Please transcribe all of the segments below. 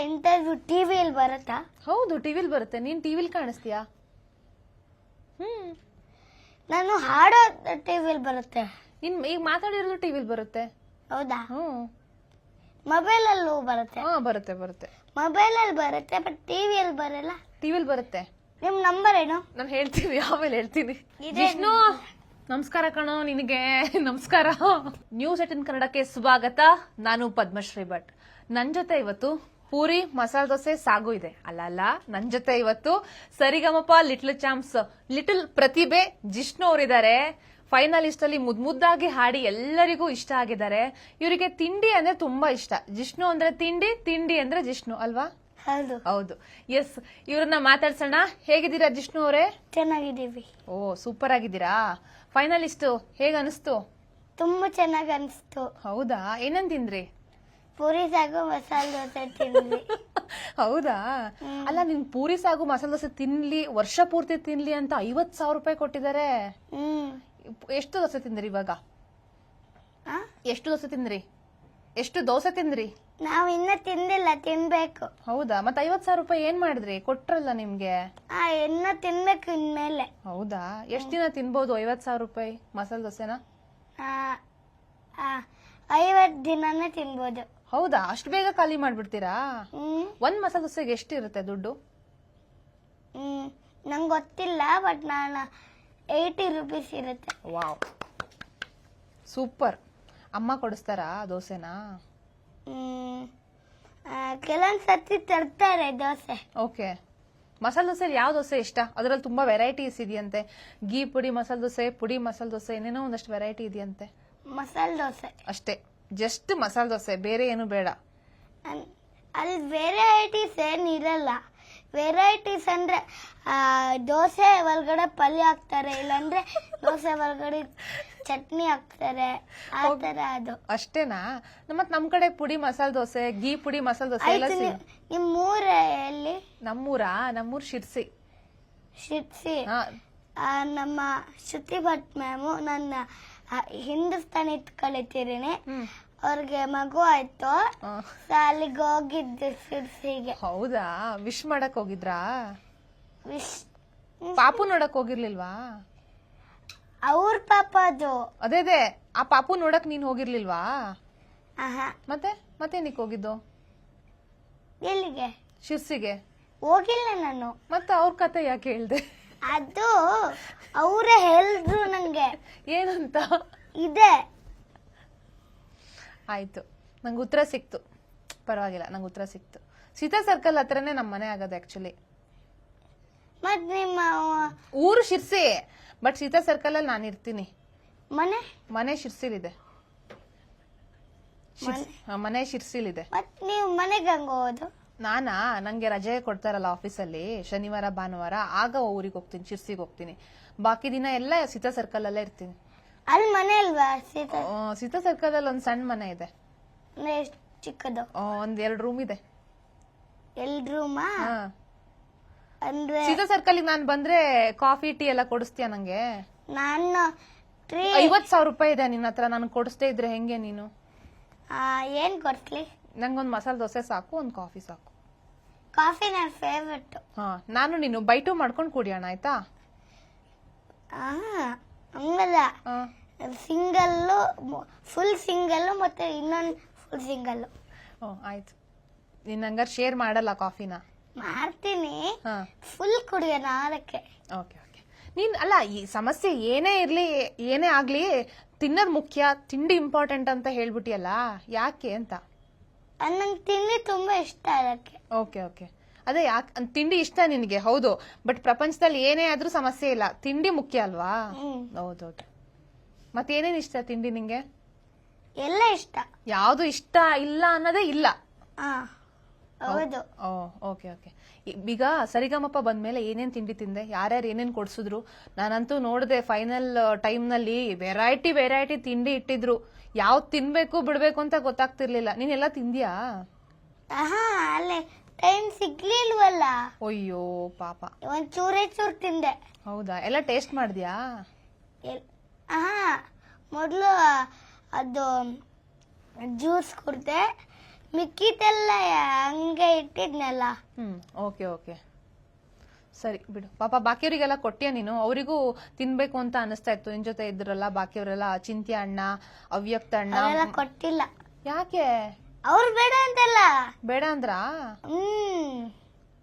Interview ಟಿವಿಯಲ್ಲಿ ಬರುತ್ತಾ? ಹೌದು, ಟಿವಿಲ್ ಬರುತ್ತೆ. ನೀನ್ ಟಿವಿಲ್ ಕಾಣಿಸ್ತೀಯಾ? ನಾನು ಹಾಡೋ ಟಿವಿಯಲ್ಲಿ ಬರುತ್ತೆ. ನೀನ್ ಈಗ ಮಾತಾಡಿರೋದು ಟಿವಿಲ್ ಬರುತ್ತೆ. ಹೌದಾ? ಹ್ಮ್, ಮೊಬೈಲಲ್ಲೂ ಬರುತ್ತೆ. ಬರುತ್ತೆ ಬರುತ್ತೆ. ಮೊಬೈಲಲ್ಲಿ ಬರುತ್ತೆ, ಬಟ್ ಟಿವಿಯಲ್ಲಿ ಬರಲ್ಲ. ಟಿವಿಲ್ ಬರುತ್ತೆ. ನಿಮ್ ನಂಬರ್ ಏನು? ನಾನು ಹೇಳ್ತೀನಿ, ಆಮೇಲೆ ಹೇಳ್ತೀನಿ. ಇದೆ. ವಿಷ್ಣು, ನಮಸ್ಕಾರ ಕಣೋ ನಿನಗೆ. ನಮಸ್ಕಾರ. ನ್ಯೂಸ್ 18 ಕನ್ನಡಕ್ಕೆ ಸ್ವಾಗತ. ನಾನು ಪದ್ಮಶ್ರೀ ಭಟ್. ನನ್ ಜೊತೆ ಇವತ್ತು ಪೂರಿ ಮಸಾಲೆ ದೋಸೆ ಸಾಗು ಇದೆ. ಅಲ್ಲ, ನನ್ ಜೊತೆ ಇವತ್ತು ಸರಿಗಮಪ ಲಿಟ್ಲ್ ಚಾಂಪ್ಸ್ ಲಿಟಲ್ ಪ್ರತಿಭೆ ಜಿಷ್ಣು ಅವರಿದ್ದಾರೆ. ಫೈನಲಿಸ್ಟ್ ಅಲ್ಲಿ ಮುದ್ದಾಗಿ ಹಾಡಿ ಎಲ್ಲರಿಗೂ ಇಷ್ಟ ಆಗಿದ್ದಾರೆ. ಇವರಿಗೆ ತಿಂಡಿ ಅಂದ್ರೆ ತುಂಬಾ ಇಷ್ಟ. ಜಿಷ್ಣು ಅಂದ್ರೆ ತಿಂಡಿ, ತಿಂಡಿ ಅಂದ್ರೆ ಜಿಷ್ಣು ಅಲ್ವಾ? ಹೌದು. ಎಸ್, ಇವ್ರನ್ನ ಮಾತಾಡ್ಸೋಣ. ಹೇಗಿದ್ದೀರಾ ಜಿಷ್ಣು ಅವರೇ? ಚೆನ್ನಾಗಿದ್ದೀವಿ. ಓ, ಸೂಪರ್ ಆಗಿದ್ದೀರಾ. ಫೈನಲಿಸ್ಟ್ ಹೇಗ ಅನಿಸ್ತು? ತುಂಬಾ ಚೆನ್ನಾಗಿ ಅನಿಸ್ತು. ಹೌದಾ? ಏನನ್ ತಿಂದ್ರಿ? ಪೂರಿ ಸಾಗು ಮಸಾಲೆ ದೋಸೆ ತಿಂದ್ವಿ. ಹೌದಾ? ಅಲ್ಲ, ನಿನ್ ಪೂರಿ ಸಾಗು ಮಸಾಲೆ ದೋಸೆ ತಿನ್ಲಿ, ವರ್ಷ ಪೂರ್ತಿ ತಿನ್ಲಿ ಅಂತ 50,000 ರೂಪಾಯಿ ಕೊಟ್ಟಿದ್ದಾರೆ. ಎಷ್ಟು ದೋಸೆ ತಿಂದ್ರಿ ಇವಾಗ? ಎಷ್ಟು ದೋಸೆ ತಿಂದ್ರಿ? ಎಷ್ಟು ದೋಸೆ ತಿಂದ್ರಿ? ನಾವ್ ಇನ್ನ ತಿಂದಿಲ್ಲ, ತಿನ್ಬೇಕು. ಹೌದಾ? ಮತ್ತೆ 50,000 ರೂಪಾಯಿ ಏನ್ ಮಾಡಿದ್ರಿ? ಕೊಟ್ರಲ್ಲ ನಿಮ್ಗೆ. ಇನ್ನ ತಿನ್ಬೇಕು ಇನ್ಮೇಲೆ. ಹೌದಾ? ಎಷ್ಟ್ ದಿನ ತಿನ್ಬೋದು 50,000 ರೂಪಾಯಿ ಮಸಾಲೆ ದೋಸೆನ? 50 ದಿನನೇ ತಿನ್ಬೋದು. ಹೌದಾ? ಅಷ್ಟು ಬೇಗ ಖಾಲಿ ಮಾಡ್ಬಿಡ್ತೀರಾ? ಒಂದ್ ಮಸಾಲೆ ದೋಸೆಗೆ ಎಷ್ಟು ಇರುತ್ತೆ ದುಡ್ಡು? ನಂಗೆ ಗೊತ್ತಿಲ್ಲ, ಬಟ್ ನಾನು 80 ರೂಪೀಸ್ ಇರುತ್ತೆ. Wow, super. ಅಮ್ಮ ಕೊಡಿಸ್ತಾರಾ ದೋಸೆನ? ಕೆಲವೊಂದ್ ಸರ್ತಿ ತರ್ತಾರೆ ದೋಸೆ. ಓಕೆ. ಮಸಾಲೆ ದೋಸೆ ಯಾವ ದೋಸೆ ಇಷ್ಟ? ಅದರಲ್ಲಿ ತುಂಬಾ ವೆರೈಟೀಸ್ ಇದೆಯಂತೆ. ಗೀ ಪುಡಿ ಮಸಾಲೆ ದೋಸೆ, ಪುಡಿ ಮಸಾಲೆ ದೋಸೆ, ಏನೇನೋ ಒಂದಷ್ಟು ವೆರೈಟಿ ಇದೆಯಂತೆ. ಮಸಾಲೆ ದೋಸೆ ಅಷ್ಟೇ, ಜಸ್ಟ್ ಮಸಾಲೆ ದೋಸೆ, ಬೇರೆ ಏನು ಬೇಡ. ಅಲ್ಲಿ ವೆರೈಟೀಸ್ ಏನಿರಲ್ಲ. ವೆರೈಟೀಸ್ ಅಂದ್ರೆ ದೋಸೆ ಒಳಗಡೆ ಪಲ್ಯ ಹಾಕ್ತಾರೆ, ಇಲ್ಲಾಂದ್ರೆ ದೋಸೆ ಒಳಗಡೆ ಚಟ್ನಿ ಹಾಕ್ತಾರೆ, ಆ ತರ. ಅದು ಅಷ್ಟೇನಾ? ಮತ್ ನಮ್ ಕಡೆ ಪುಡಿ ಮಸಾಲೆ ದೋಸೆ, ಗೀ ಪುಡಿ ಮಸಾಲೆ ದೋಸೆ ಎಲ್ಲ ನಿಮ್ ಊರ ಎಲ್ಲಿ? ನಮ್ಮೂರ್ ಶಿರ್ಸಿ. ನಮ್ಮ ಶ್ರುತಿ ಭಟ್ ಮ್ಯಾಮು ನನ್ನ ಹಿಂದೂಸ್ತಾನಿ ಕಲಿತಿದ್ದೀನಿ. ಅವ್ರಿಗೆ ಮಗು ಆಯ್ತು, ಅಲ್ಲಿಗೆ ಹೋಗಿದ್ದು ಶಿರ್ಸಿಗೆ. ಹೌದಾ? ವಿಶ್ ಮಾಡಕ್ ಹೋಗಿದ್ರಾ? ಪಾಪು ನೋಡಕ್ ಹೋಗಿರ್ಲಿಲ್ವಾ? ಅವ್ರ ಪಾಪ ಅದು. ಅದೇ ಆ ಪಾಪು ನೋಡಕ್ ನೀನ್ ಹೋಗಿರ್ಲಿಲ್ವಾ? ಮತ್ತೆ ಹೋಗಿದ್ದು ಎಲ್ಲಿಗೆ? ಶಿರ್ಸಿಗೆ ಹೋಗಿಲ್ಲ ನಾನು. ಮತ್ತೆ ಅವ್ರ ಕತೆ ಯಾಕೆ ಹೇಳ್ದೆ? ಅದು ಅವರೇ ಹೇಳಿದ್ರು ನಂಗೆ. ಏನಂತ? ಇದೆ. ಆಯ್ತು, ನಂಗೆ ಉತ್ತರ ಸಿಕ್ತು. ಪರವಾಗಿಲ್ಲ, ನಂಗೆ ಉತ್ತರ ಸಿಕ್ತು. ಸೀತಾ ಸರ್ಕಲ್ ಹತ್ರನೇ ನಮ್ ಮನೆ ಆಗೋದು ಆಕ್ಚುಲಿ. ಮತ್ ನಿಮ್ಮ ಊರು ಶಿರ್ಸಿ, ಬಟ್ ಸೀತಾ ಸರ್ಕಲ್ ಅಲ್ಲಿ ನಾನು ಇರ್ತೀನಿ. ಮನೆ ಶಿರ್ಸಿಲಿದೆ. ಮನೆ ಶಿರ್ಸಿಲಿದೆ. ಮತ್ ನೀವು ಮನೆಗೆ ಹಂಗ ಹೋಗೋದು? ನಂಗೆ ರಜೆ ಕೊಡ್ತಾರಲ್ಲ ಆಫೀಸಲ್ಲಿ, ಶನಿವಾರ ಭಾನುವಾರ, ಆಗ ಊರಿಗೆ ಹೋಗ್ತೀನಿ, ಶಿರ್ಸಿಗೆ ಹೋಗ್ತೀನಿ. ಬಾಕಿ ದಿನ ಎಲ್ಲ ಸೀತಾ ಸರ್ಕಲ್ ಅಲ್ಲೇ ಇರ್ತೀನಿ. ಅಲ್ಲಿ ಮನೆ ಅಲ್ವಾ? ಸೀತಾ ಸರ್ಕಲ್ ಅಲ್ಲಿ ಒಂದ್ ಸಣ್ಣ ಮನೆ ಇದೆ. ಎಷ್ಟು ಚಿಕ್ಕದು? ಒಂದ್ 2 ರೂಮ್ ಇದೆ. 2 ರೂಮಾ? ಅಂದ್ರೆ ಸೀತಾ ಸರ್ಕಲ್ ನಾನು ಬಂದ್ರೆ ಕಾಫಿ ಟೀ ಎಲ್ಲ ಕೊಡಿಸ್ತೀಯ ನಂಗೆ? ನಾನು 50,000 ರೂಪಾಯಿ ಇದೆ ನಿನ್ನ ಹತ್ರ, ನಾನು ಕೊಡಿಸ್ದೇ ಇದ್ರೆ ಹೆಂಗೆ ನೀನು? ಏನ್ ಕೊಡ್ಲಿ? ನಂಗೊಂದ್ ಮಸಾಲೆ ದೋಸೆ ಸಾಕು, ಒಂದ್ ಕಾಫಿ ಸಾಕು. ಕಾಫಿ ನನ್ನ ಫೇವ್ರೆಟ್. ನಾನು ನೀನು ಬೈಟು ಮಾಡ್ಕೊಂಡು ಕುಡಿಯೋಣ, ಆಯ್ತಾ? ಹಂಗಲ್ಲ, ಸಿಂಗಲ್ಲು, ಫುಲ್ ಸಿಂಗಲ್ಲು ಮತ್ತೆ ಇನ್ನೊಂದು ಫುಲ್ ಸಿಂಗಲ್ಲು. ಆಯ್ತು. ನೀನ್ ಹಂಗಾರೆ ಶೇರ್ ಮಾಡಲ್ಲ ಕಾಫಿನ? ಮಾಡ್ತೀನಿ, ಫುಲ್ ಕುಡಿಯೋಣ ಅದಕ್ಕೆ. ಓಕೆ. ನೀನ್ ಅಲ್ಲ, ಈ ಸಮಸ್ಯೆ ಏನೇ ಇರ್ಲಿ, ಏನೇ ಆಗ್ಲಿ, ತಿನ್ನೋದ್ ಮುಖ್ಯ, ತಿಂಡಿ ಇಂಪಾರ್ಟೆಂಟ್ ಅಂತ ಹೇಳ್ಬಿಟ್ಟಿಯಲ್ಲ, ಯಾಕೆ ಅಂತ? ನಂಗೆ ತಿಂಡಿ ತುಂಬಾ ಇಷ್ಟ ಅದಕ್ಕೆ. ಓಕೆ. ಅದೇ ಯಾಕೆ ತಿಂಡಿ ಇಷ್ಟ ನಿನಗೆ? ಹೌದು, ಬಟ್ ಪ್ರಪಂಚದಲ್ಲಿ ಏನೇ ಆದ್ರೂ ಸಮಸ್ಯೆ ಇಲ್ಲ, ತಿಂಡಿ ಮುಖ್ಯ ಅಲ್ವಾ? ಹೌದೌದು. ಮತ್ತೇನೇನ್ ಇಷ್ಟ ತಿಂಡಿ ನಿಂಗೆ? ಎಲ್ಲ ಇಷ್ಟ. ಯಾವ್ದು ಇಷ್ಟ ಇಲ್ಲ ಅನ್ನೋದೇ ಇಲ್ಲ? ಹೌದು. ಓಕೆ. ಈಗ ಸರಿಗಮಪ ಬಂದ್ಮೇಲೆ ಏನೇನ್ ತಿಂಡಿ ತಿಂದೆ? ಯಾರ್ಯಾರು ಏನೇನ್ ಕೊಡ್ಸಿದ್ರು? ನಾನಂತೂ ನೋಡಿದೆ, ಫೈನಲ್ ಟೈಮ್ ನಲ್ಲಿ ವೆರೈಟಿ ತಿಂಡಿ ಇಟ್ಟಿದ್ರು. ಯಾವ್ದು ತಿನ್ಬೇಕು ಬಿಡ್ಬೇಕು ಅಂತ ಗೊತ್ತಾಗ್ತಿರ್ಲಿಲ್ಲ. ನೀನೆಲ್ಲ ತಿಂದ್ಯಾ? ಅಲ್ಲೇ ಟೈಮ್ ಸಿಗ್ಲಿಲ್ವಲ್ಲ. ಅಯ್ಯೋ ಪಾಪ. ಒಂದ್ ಚೂರೇ ತಿಂದೆ. ಹೌದಾ? ಎಲ್ಲ ಟೇಸ್ಟ್ ಮಾಡಿದ್ಯಾ? ಮೊದ್ಲು ಅದು ಜ್ಯೂಸ್ ಕುಡ್ದೆ, ಮಿಕ್ಕಿದೆಲ್ಲ ಹಂಗೆ ಇಟ್ಟಿದ್ನಲ್ಲ. ಓಕೆ ಓಕೆ ಸರಿ ಬಿಡು. ಪಾಪ ಬಾಕಿಯವರಿಗೆಲ್ಲ ಕೊಟ್ಟಿಯ ನೀನು? ಅವರಿಗೂ ತಿನ್ಬೇಕು ಅಂತ ಅನಿಸ್ತಾ ಇತ್ತು ನಿನ್ ಜೊತೆ ಇದ್ರಲ್ಲ ಬಾಕಿಯವರೆಲ್ಲ, ಚಿಂತ್ಯ ಅಣ್ಣ, ಅವ್ಯಕ್ತ ಅಣ್ಣ. ಅವರೆಲ್ಲ ಕೊಟ್ಟಿಲ್ಲ. ಯಾಕೆ? ಅವ್ರು ಬೇಡ ಅಂತಲ್ಲ. ಬೇಡ ಅಂದ್ರ?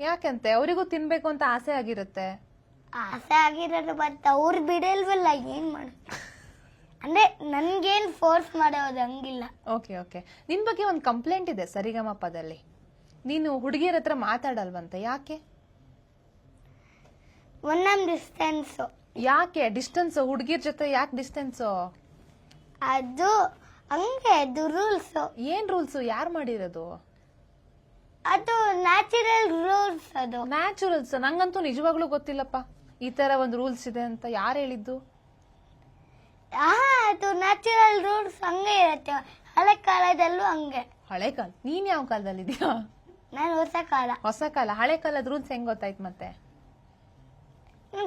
ಯಾಕಂತೆ? ಅವರಿಗೂ ತಿನ್ಬೇಕು ಅಂತ ಆಸೆ ಆಗಿರುತ್ತೆ. ಆಸೆ ಆಗಿರೋದು ಬಟ್ ಅವ್ರು ಬಿಡಲ್ವಲ್ಲ, ಏನ್ ಮಾಡ ಅಂದ್ರೆ ನನ್ಗೇನ್ ಫೋರ್ಸ್ ಮಾಡೋದು ಹಂಗಿಲ್ಲ. Okay okay. ನಿನ್ ಬಗ್ಗೆ ಒಂದ್ ಕಂಪ್ಲೇಂಟ್ ಇದೆ ಸರಿಗಮಪದಲ್ಲಿ. ನೀನು ಹುಡುಗಿಯರ ಹತ್ರ ಮಾತಾಡಲ್ವಂತೆ, ಯಾಕೆ? ಒಂದೊಂದು ಡಿಸ್ಟೆನ್ಸ್. ಯಾಕೆ ಡಿಸ್ಟೆನ್ಸ್? ಹುಡುಗಿರ್ ಜೊತೆ ಯಾಕೆ ಡಿಸ್ಟೆನ್ಸ್? ಅದು ಹಂಗೆ, ಅದು ರೂಲ್ಸ್. ಏನ್ ರೂಲ್ಸ್? ಯಾರು ಮಾಡಿರೋದು? ಅದು ನ್ಯಾಚುರಲ್ ರೂಲ್ಸ್. ಅದು ನ್ಯಾಚುರಲ್ಸ್? ನಂಗಂತೂ ನಿಜವಾಗ್ಲೂ ಗೊತ್ತಿಲ್ಲಪ್ಪ ಈ ತರ ಒಂದು ರೂಲ್ಸ್ ಇದೆ ಅಂತ. ಯಾರು ಹೇಳಿದ್ದು? ಅದು ನ್ಯಾಚುರಲ್ ರೂಲ್ಸ್ ಹಂಗೆ ಇರತ್ತೆ. ಹಳೆ ಕಾಲದಲ್ಲೂ ಹಂಗೆ. ಹಳೆ ಕಾಲ? ನೀನ್ ಯಾವ ಕಾಲದಲ್ಲಿ ಇದೀಯಾ? ನಾನು ಹೊಸ ಕಾಲ. ಹೊಸ ಕಾಲ? ಹಳೆ ಕಾಲದ ರೂಲ್ಸ್ ಹೆಂಗ್ ಗೊತ್ತಾಯ್ತು ಮತ್ತೆ?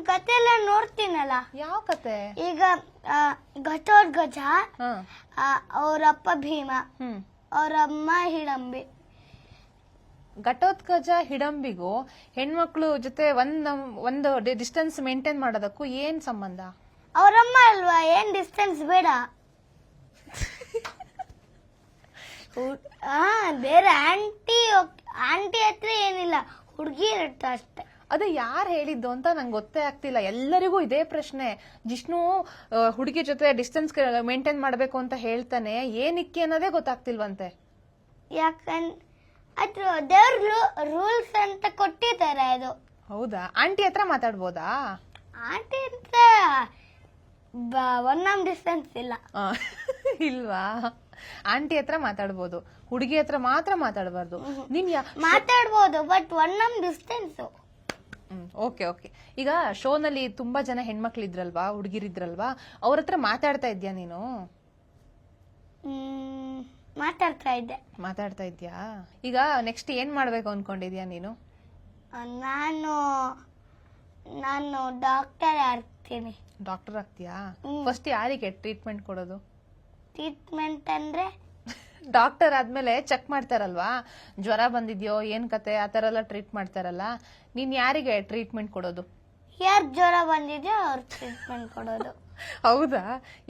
ಕತೆ ಎಲ್ಲ ನೋಡ್ತೀನಲ್ಲ. ಯಾವ ಕತೆ? ಈಗ ಘಟೋತ್ಕಚ, ಅವ್ರಪ್ಪ ಭೀಮ, ಅವ್ರಮ್ಮ ಹಿಡಂಬಿ. ಘಟೋತ್ಕಚ ಹಿಡಂಬಿಗೂ ಹೆಣ್ಮಕ್ಳು ಜೊತೆ ಒಂದು ಡಿಸ್ಟೆನ್ಸ್ ಮೇಂಟೈನ್ ಮಾಡೋದಕ್ಕೂ ಏನ್ ಸಂಬಂಧ? ಅವ್ರಮ್ಮ ಅಲ್ವಾ, ಏನ್ ಡಿಸ್ಟೆನ್ಸ್ ಬೇಡ. ಬೇರೆ ಆಂಟಿ ಹತ್ರ ಏನಿಲ್ಲ, ಹುಡುಗಿ ಇರುತ್ತೆ ಅಷ್ಟೇ. ಅದೇ ಯಾರು ಹೇಳಿದ್ದು ಅಂತ ನಂಗೆ ಗೊತ್ತೇ ಆಗ್ತಿಲ್ಲ. ಎಲ್ಲರಿಗೂ ಇದೇ ಪ್ರಶ್ನೆ. ಜಿಷ್ಣು ಹುಡುಗಿ ಜೊತೆ ಡಿಸ್ಟೆನ್ಸ್ ಮೇಂಟೈನ್ ಮಾಡ್ಬೇಕು ಅಂತ ಹೇಳ್ತಾನೆ, ಏನಕ್ಕೆ ಅನ್ನೋದೇ ಗೊತ್ತಾಗ್ತಿಲ್ವಂತೆ. ಅದು ದೇವ್ರ ರೂಲ್ಸ್ ಅಂತ ಕೊಟ್ಟಿದ್ದಾರೆ. ಅದು ಹೌದಾ? ಆಂಟಿ ಹತ್ರ ಮಾತಾಡ್ಬೋದಾ? ಆಂಟಿ ಅಂತ ಒಂದೊಂದು ಡಿಸ್ಟೆನ್ಸ್ ಇಲ್ಲ. ಇಲ್ವಾ? ಆಂಟಿ ಹತ್ರ ಮಾತಾಡ್ಬೋದು, ಹುಡುಗಿ ಹತ್ರ ಮಾತ್ರ ಮಾತಾಡಬಾರ್ದು. ನೀನ್ ಮಾತಾಡ್ಬೋದು ಬಟ್ ಒಂದೊಂದು ಡಿಸ್ಟೆನ್ಸ್. Okay okay. ಈಗ ಶೋನಲ್ಲಿ ತುಂಬಾ ಜನ ಹೆಣ್ಮಕ್ಳು ಇದ್ರಲ್ವಾ, ಹುಡುಗಿರಿದ್ರಲ್ವಾ, ಅವ್ರ ಹತ್ರ ಮಾತಾಡ್ತಾ ಇದ್ಯಾ ನೀನು? ಮಾತಾಡ್ತಾ ಇದ್ಯಾ? ಈಗ ನೆಕ್ಸ್ಟ್ ಏನ್ ಮಾಡ್ಬೇಕು ಅನ್ಕೊಂಡಿದ್ಯಾ ನೀನು? ನಾನು ಡಾಕ್ಟರ್ ಆಗ್ತೀನಿ. ಡಾಕ್ಟರ್ ಆಗ್ತೀಯಾ? ಫಸ್ಟ್ ಯಾರಿಗೆ ಟ್ರೀಟ್ಮೆಂಟ್ ಕೊಡೋದು? ಟ್ರೀಟ್ಮೆಂಟ್ ಅಂದ್ರೆ ಡಾಕ್ಟರ್ ಆದ್ಮೇಲೆ ಚೆಕ್ ಮಾಡ್ತಾರಲ್ವಾ, ಜ್ವರ ಬಂದಿದ್ಯೋ ಏನ್ ಕತೆ ಆ ತರ ಎಲ್ಲ ಟ್ರೀಟ್ ಮಾಡ್ತಾರಲ್ಲ, ನೀನ್ ಯಾರಿಗೆ ಟ್ರೀಟ್ಮೆಂಟ್ ಕೊಡೋದು? ಯಾರ್ ಜ್ವರ ಬಂದಿದ್ಯೋ ಅವ್ರ ಟ್ರೀಟ್ಮೆಂಟ್ ಕೊಡೋದು. ಹೌದಾ?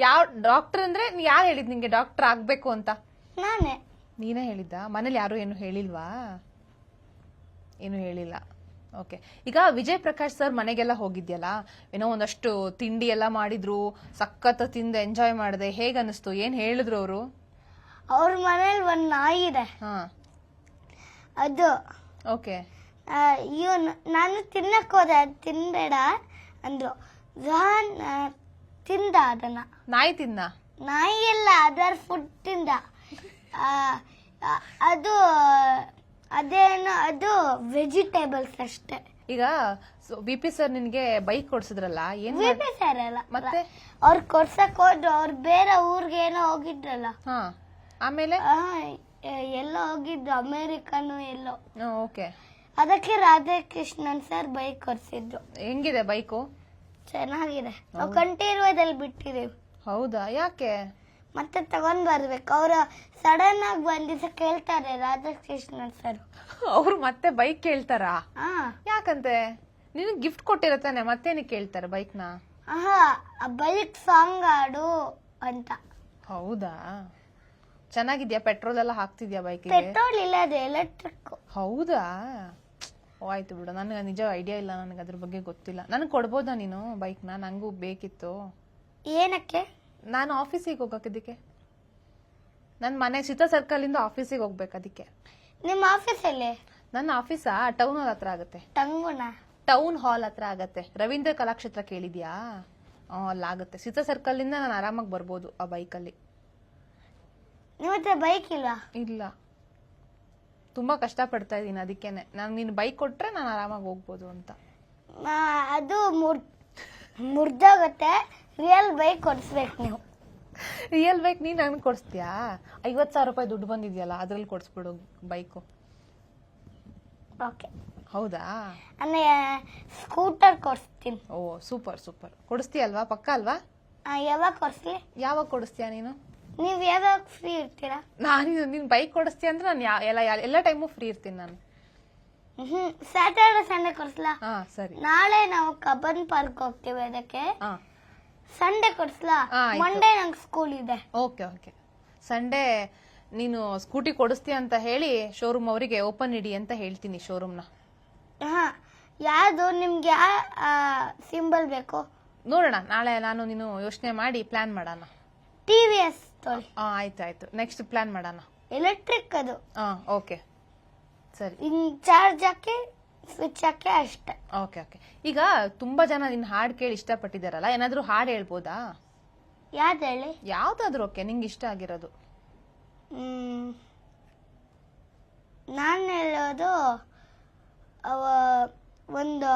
ಯಾವ ಡಾಕ್ಟರ್ ಅಂದ್ರೆ ಯಾರು ಹೇಳಿದ್ ನಿಂಗೆ ಡಾಕ್ಟರ್ ಆಗ್ಬೇಕು ಅಂತ? ನಾನೇ. ನೀನೇ ಹೇಳಿದ್ದ? ಮನೇಲಿ ಯಾರು ಏನು ಹೇಳಿಲ್ವಾ? ಏನು ಹೇಳಿಲ್ಲ. ಓಕೆ. ಈಗ ವಿಜಯ್ ಪ್ರಕಾಶ್ ಸರ್ ಮನೆಗೆಲ್ಲ ಹೋಗಿದ್ಯಲ್ಲ, ಏನೋ ಒಂದಷ್ಟು ತಿಂಡಿ ಎಲ್ಲ ಮಾಡಿದ್ರು, ಸಖತ್ ತಿಂದು ಎಂಜಾಯ್ ಮಾಡಿದೆ, ಹೇಗ ಅನಿಸ್ತು? ಏನ್ ಹೇಳಿದ್ರು ಅವರು? ಅವ್ರ ಮನೇಲಿ ಒಂದ್ ನಾಯಿ ಇದೆ. ಅದು ಓಕೆ. ನಾನು ತಿನ್ನಕ್ ಹೋದೆ, ತಿನ್ಬೇಡ ಅಂದ್ರು. ತಿಂದ ಅದನ್ನ. ನಾಯಿ ತಿನ್ನ? ನಾಯಿ ಎಲ್ಲ ಅದರ ಫುಡ್ ತಿಂದ. ಅದು ಅದೇನೋ ಅದು ವೆಜಿಟೇಬಲ್ಸ್ ಅಷ್ಟೇ. ಈಗ ವಿಪಿ ಸರ್ ನಿನ್ಗೆ ಬೈಕ್ ಕೊಡ್ಸಿದ್ರಲ್ಲ, ಏನ್? ವಿಪಿ ಸರ್ ಅಲ್ಲ, ಮತ್ತೆ ಅವ್ರು ಕೊಡ್ಸಕ್ ಹೋದ್ರು. ಅವ್ರು ಬೇರೆ ಊರ್ಗೆ ಏನೋ ಹೋಗಿದ್ರಲ್ಲ. ಆಮೇಲೆ ಎಲ್ಲೋ ಹೋಗಿದ್ರು, ಅಮೇರಿಕನು ಎಲ್ಲೋ. ಓಕೆ. ಅದಕ್ಕೆ ರಾಧಾಕೃಷ್ಣನ್ ಸರ್ ಬೈಕ್ ಕೊಡ್ಸಿದ್ರು. ಹೆಂಗಿದೆ ಬೈಕು? ಚೆನ್ನಾಗಿದೆ. ನಾವು ಕಂಠೀರವದಲ್ಲಿ ಬಿಟ್ಟಿದೀವಿ. ಹೌದಾ? ಯಾಕೆ? ಮತ್ತೆ ತಗೊಂಡ್ ಬರ್ಬೇಕು. ಅವ್ರ ಸಡನ್ ಆಗಿ ಬಂದಿದ್ದ ಕೇಳ್ತಾರೆ ರಾಧಾಕೃಷ್ಣನ್ ಸರ್. ಅವ್ರು ಮತ್ತೆ ಬೈಕ್ ಕೇಳ್ತಾರಾ? ಯಾಕಂತೆ? ನೀನು ಗಿಫ್ಟ್ ಕೊಟ್ಟಿರತ್ತಾನೆ, ಮತ್ತೇನಕ್ಕೆ ಕೇಳ್ತಾರೆ ಬೈಕ್ ನ? ಬೈಕ್ ಸಾಂಗ್ ಆಡು ಅಂತ. ಹೌದಾ? ಚೆನ್ನಾಗಿದ್ಯಾ? ಪೆಟ್ರೋಲ್ ಎಲ್ಲ ಹಾಕ್ತಿದ್ಯಾ ಬೈಕಿಗೆ? ಪೆಟ್ರೋಲ್ ಇಲ್ಲ, ಅದು ಎಲೆಕ್ಟ್ರಿಕ್. ಹೌದಾ? ಆಯ್ತು ಬಿಡು, ನನಗೆ ನಿಜ ಐಡಿಯಾ ಇಲ್ಲ, ನನಗೆ ಅದ್ರ ಬಗ್ಗೆ ಗೊತ್ತಿಲ್ಲ. ನನಗೆ ಕೊಡ್ಬೋದಾ ನೀನು ಬೈಕ್ ನ? ನಂಗೂ ಬೇಕಿತ್ತು. ಏನಕ್ಕೆ? ನಾನು ಆಫೀಸಿಗೆ ಹೋಗಕ್ಕೆ. ನನ್ನ ಮನೆ ಸೀತಾ ಸರ್ಕಲ್ ಇಂದ ಆಫೀಸಿಗೆ ಹೋಗ್ಬೇಕು, ಅದಕ್ಕೆ. ನಿಮ್ಮ ಆಫೀಸ್ ಅಲ್ಲಿ? ನನ್ನ ಆಫೀಸಾ ಟೌನ್ ಹಾಲ್ ಹತ್ರ ಆಗತ್ತೆ. ಟೌನ್ ಹಾಲ್ ಹತ್ರ ಆಗತ್ತೆ. ರವೀಂದ್ರ ಕಲಾಕ್ಷೇತ್ರ ಕೇಳಿದ್ಯಾ? ಅಲ್ಲಾಗತ್ತೆ. ಸೀತಾ ಸರ್ಕಲ್ ಇಂದ ನಾನು ಆರಾಮಾಗಿ ಬರ್ಬೋದು ಆ ಬೈಕಲ್ಲಿ. ನಿಮ್ಮ ಹತ್ರ ಬೈಕ್ ಇಲ್ವಾ? ಇಲ್ಲ, ತುಂಬಾ ಕಷ್ಟ ಪಡ್ತಾ ಇದೀನಿ, ಅದಕ್ಕೇನೆ ನಾನು ನೀನು ಬೈಕ್ ಕೊಟ್ರೆ ನಾನು ಆರಾಮಾಗಿ ಹೋಗ್ಬೋದು ಅಂತ. ಅದು ಮುರ್ದೋಗುತ್ತೆ. ರಿಯಲ್ ಬೈಕ್ ಕೊಡಿಸ್ಬೇಕು ನೀವು. ರಿಯಲ್ ಬೈಕ್ ನೀನ್ ನನಗೆ ಕೊಡಿಸ್ತೀಯಾ? 50,000 ರೂಪಾಯಿ ದುಡ್ಡು ಬಂದಿದ್ಯಲ್ಲ, ಅದ್ರಲ್ಲಿ ಕೊಡಿಸ್ಬಿಡು ಬೈಕು. ಓಕೆ. ಹೌದಾ? ಸ್ಕೂಟರ್ ಕೊಡಿಸ್ತೀನಿ. ಓ ಸೂಪರ್ ಸೂಪರ್. ಕೊಡಿಸ್ತೀಯಲ್ವಾ? ಪಕ್ಕ ಅಲ್ವಾ? ಯಾವಾಗ ಕೊಡಿಸ್ಲಿ? ಯಾವಾಗ ಕೊಡಿಸ್ತೀಯಾ ನೀನು? ನೀವ್ ಯಾವಾಗ ಫ್ರೀ ಇರ್ತೀರಾ? ನೀನ್ ಬೈಕ್ ಕೊಡಿಸ್ತೀಯ ಅಂದ್ರೆ ನಾನು ಎಲ್ಲ ಟೈಮು ಫ್ರೀ ಇರ್ತೀನಿ ನಾನು. ಸ್ಯಾಟರ್ಡೆ ಸಂಡೇ ಕೊಡ್ಸ್ಲಾ? ಹಾ ಸರಿ. ನಾಳೆ ನಾವು ಕಬ್ಬನ್ ಪಾರ್ಕ್ ಹೋಗ್ತೀವಿ, ಅದಕ್ಕೆ ಹಾ ಸಂಡೇ ಕೊಡ್ಸ್ಲಾ? ಆಯ್ತು. ಮಂಡೇ ನಂಗೆ ಸ್ಕೂಲ್ ಇದೆ. Okay okay. ಸಂಡೇ ನೀನು ಸ್ಕೂಟಿ ಕೊಡಿಸ್ತೀಯ ಅಂತ ಹೇಳಿ ಶೋರೂಮ್ ಅವರಿಗೆ ಓಪನ್ ಇಡಿ ಅಂತ ಹೇಳ್ತೀನಿ ಶೋರೂಮ್ನ. ಹಾ, ಯಾವ್ದು ನಿಮ್ಗೆ ಯಾವ ಸಿಂಬಲ್ ಬೇಕು? ನೋಡೋಣ, ನಾಳೆ ನಾನು ನೀನು ಯೋಚನೆ ಮಾಡಿ ಪ್ಲಾನ್ ಮಾಡೋಣ. TVS ತೊಳಿ. ಆಯ್ತು ನೆಕ್ಸ್ಟ್ ಪ್ಲಾನ್ ಮಾಡೋಣ. ಎಲೆಕ್ಟ್ರಿಕ್ ಅದು. ಓಕೆ ಸರಿ. ಚಾರ್ಜ್ ಹಾಕಿ ಸ್ವಿಚ್ ಹಾಕಿ ಅಷ್ಟೇ. Okay okay. ಈಗ ತುಂಬಾ ಜನ ನಿನ್ ಹಾಡ್ ಕೇಳಿ ಇಷ್ಟಪಟ್ಟಿದಾರಲ್ಲ, ಏನಾದ್ರೂ ಹಾಡ್ ಹೇಳ್ಬೋದಾ? ಯಾವ್ದು ಹೇಳಿ? ಯಾವ್ದಾದ್ರು ಓಕೆ, ನಿಂಗೆ ಇಷ್ಟ ಆಗಿರೋದು. ನಾನು ಹೇಳೋದು ಒಂದು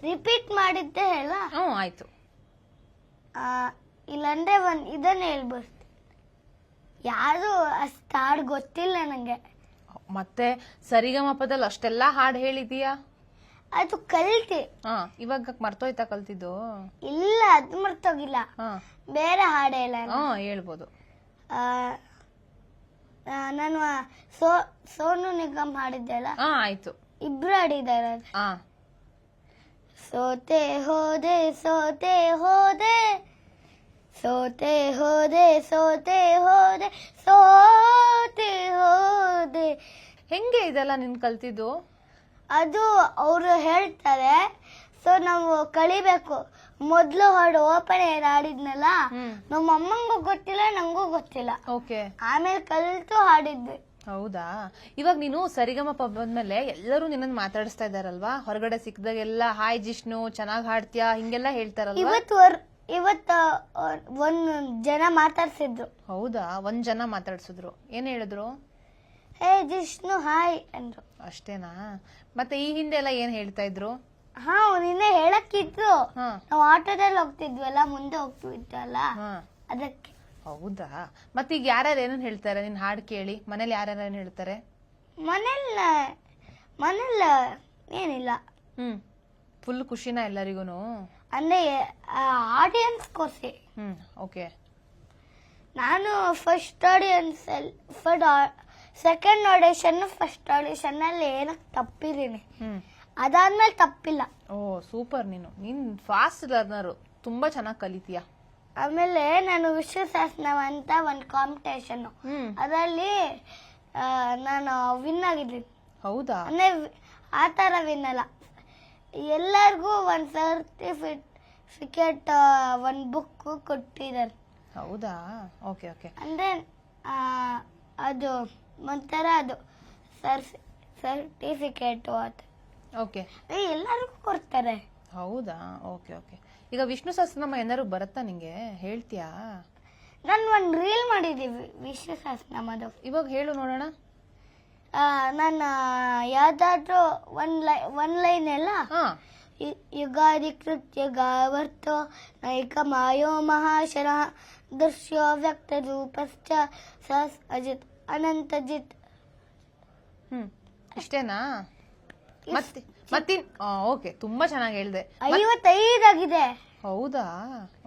ರಿಪೀಟ್ ಮಾಡಿದ್ದೆ ಹೇಳ. ಆಯ್ತು. ಇಲ್ಲಾಂದ್ರೆ ಇದನ್ನ ಹೇಳ್ಬೋದು. ಯಾರು ಅಷ್ಟು ಹಾಡು ಗೊತ್ತಿಲ್ಲ ನಂಗೆ. ಮತ್ತೆ ಸರಿಗಮಪದಲ್ಲಿ ಅಷ್ಟೆಲ್ಲಾ ಹಾಡ್ ಹೇಳಿದೀಯಾ? ಅದು ಕಲ್ತಿ. ಇವಾಗ ಮರ್ತೋಯ್ತಾ ಕಲ್ತಿದ್ದು? ಇಲ್ಲ, ಅದು ಮರ್ತೋಗಿಲ್ಲ. ಬೇರೆ ಹಾಡು ಹೇಳ. ಹೇಳ್ಬೋದು. ನಾನು ಸೋನು ನಿಗಮ್ ಹಾಡಿದ್ದೆಲ್ಲ. ಆಯ್ತು. ಇಬ್ರು ಹಾಡಿದ್ದಾರೆ. ಸೋತೆ ಹೋದೆ ಸೋತೆ ಹೋದೆ ಸೋತೆ ಹೋದೆ ಸೋತೆ ಹೋದೆ ಸೋತೆ ಹೋದೆ. ಹೆಂಗೆ ಇದೆಲ್ಲ ನಿನ್ ಕಲ್ತಿದ್ದು? ಅದು ಅವರು ಹೇಳ್ತಾರೆ, ಸೊ ನಾವು ಕಲಿಬೇಕು. ಮೊದ್ಲು ಹಾಡು ಓಪನ್ ಏರ್ ಹಾಡಿದ್ನಲ್ಲ, ನಮ್ಮ ಅಮ್ಮಂಗೂ ಗೊತ್ತಿಲ್ಲ, ನಂಗೂ ಗೊತ್ತಿಲ್ಲ. ಓಕೆ. ಆಮೇಲೆ ಕಲಿತು ಹಾಡಿದ್ವಿ. ಹೌದಾ? ಇವಾಗ ನೀನು ಸರಿಗಮ ಬಂದ್ಮೇಲೆ ಎಲ್ಲರೂ ನಿನ್ನ ಮಾತಾಡಿಸ್ತಾ ಇದಾರಲ್ವಾ? ಹೊರಗಡೆ ಸಿಕ್ಕದಾಗೆಲ್ಲ ಹಾಯ್ ಜಿಷ್ಣು, ಚೆನ್ನಾಗ್ ಹಾಡ್ತೀಯಾ, ಹಿಂಗೆಲ್ಲ ಹೇಳ್ತಾರಲ್ವಾ? ಇವತ್ತು ಒಂದ್ ಜನ ಮಾತಾಡ್ಸಿದ್ರು. ಹೌದಾ? ಒಂದ್ ಜನ ಮಾತಾಡ್ಸಿದ್ರು. ಏನ್ ಹೇಳಿದ್ರು? ಹೇ ಜಿಷ್ಣು ಹಾಯ್ ಅಂದ್ರು. ಅಷ್ಟೇನಾ? ಮತ್ತೆ ಈ ಹಿಂದೆ ಎಲ್ಲ ಏನ್ ಹೇಳ್ತಾ ಇದ್ರು? ನಿನ್ನೆ ಹೇಳಕ್ಕಿದ್ರು. ನಾವು ಆಟೋದಲ್ಲಿ ಹೋಗ್ತಿದ್ವಲ್ಲ, ಮುಂದೆ ಹೋಗ್ತಿದ್ವಲ್ಲ, ಅದಕ್ಕೆ. ಹೌದಾ? ಮತ್ತೆ ಈಗ ಯಾರ್ಯಾರು ಏನೇನ್ ಹೇಳ್ತಾರೆ ನಿನ್ ಹಾಡ್ ಕೇಳಿ? ಮನೇಲಿ ಯಾರ್ಯಾರು ಏನ್ ಹೇಳ್ತಾರೆ? ಮನೆಲ್ಲ ಏನಿಲ್ಲ. ಫುಲ್ ಖುಷಿನಾ ಎಲ್ಲರಿಗೂನು? ಅಂದ್ರೆ ಆಡಿಯನ್ಸ್ ಖುಷಿ. ಓಕೆ. ನಾನು first audience, second audition, first audition ಅಲ್ಲಿ ಏನಕ್ಕೆ ತಪ್ಪಿದೀನಿ, ಅದಾದ್ಮೇಲೆ ತಪ್ಪಿಲ್ಲ. ಓ ಸೂಪರ್. ನೀನ್ ಫಾಸ್ಟ್ ಲರ್ನರು, ತುಂಬಾ ಚೆನ್ನಾಗಿ ಕಲಿತೀಯ. ಆಮೇಲೆ ನಾನು ವಿಶ್ವಶಾಸ್ತ್ರ ಅಂತ ಒಂದು ಕಾಂಪಿಟೇಷನ್, ಅದರಲ್ಲಿ ನಾನು ವಿನ್ ಆಗಿದ್ದೀನಿ. ಹೌದಾ? ಅಂದ್ರೆ ಆ ತರ ವಿನ್ ಅಲ್ಲ, ಎಲ್ಲರಿಗೂ ಒಂದು ಸರ್ಟಿಫಿಕೇಟ್, ಒಂದು ಬುಕ್ ಕೊಟ್ಟಿದ್ದಾರೆ. ಹೌದಾ? Okay okay. ಅಂದ್ರೆ ಅದು ಒಂಥರ ಅದು ಸರ್ಟಿಫಿಕೇಟ್ ಓಕೆ, ಎಲ್ಲರಿಗೂ ಕೊಡ್ತಾರೆ. ಹೌದಾ? Okay okay. ಈಗ ವಿಷ್ಣು ಸಹಸ್ರನಾಮ ಏನಾದ್ರು ಬರುತ್ತಾ ನಿಂಗೆ? ಹೇಳ್ತೀಯಾ? ನಾನು ಒಂದು ರೀಲ್ ಮಾಡಿದೀವಿ ವಿಷ್ಣು ಸಹಸ್ರನಾಮದು. ಇವಾಗ ಹೇಳು ನೋಡೋಣ. ನಾನು ಯಾವ್ದಾದ್ರು ಒಂದ್ ಲೈನ್ ಎಲ್ಲ, ಯುಗಾದಿ ಕೃತ್ಯ ಗಾವರ್ತೋ ನೈಕ ಮಾಯೋ ಮಹಾಶರ ದೃಶ್ಯೋ ವ್ಯಕ್ತ ರೂಪಶ್ಚ ಸಹಸ್ ಅಜಿತ್ ಅನಂತಜಿತ್. ಅಷ್ಟೇನಾ? ಮತ್ತೆ ಓಕೆ, ತುಂಬಾ ಚೆನ್ನಾಗಿ ಹೇಳ್ದೆ. 55 ಆಗಿದೆ. ಹೌದಾ?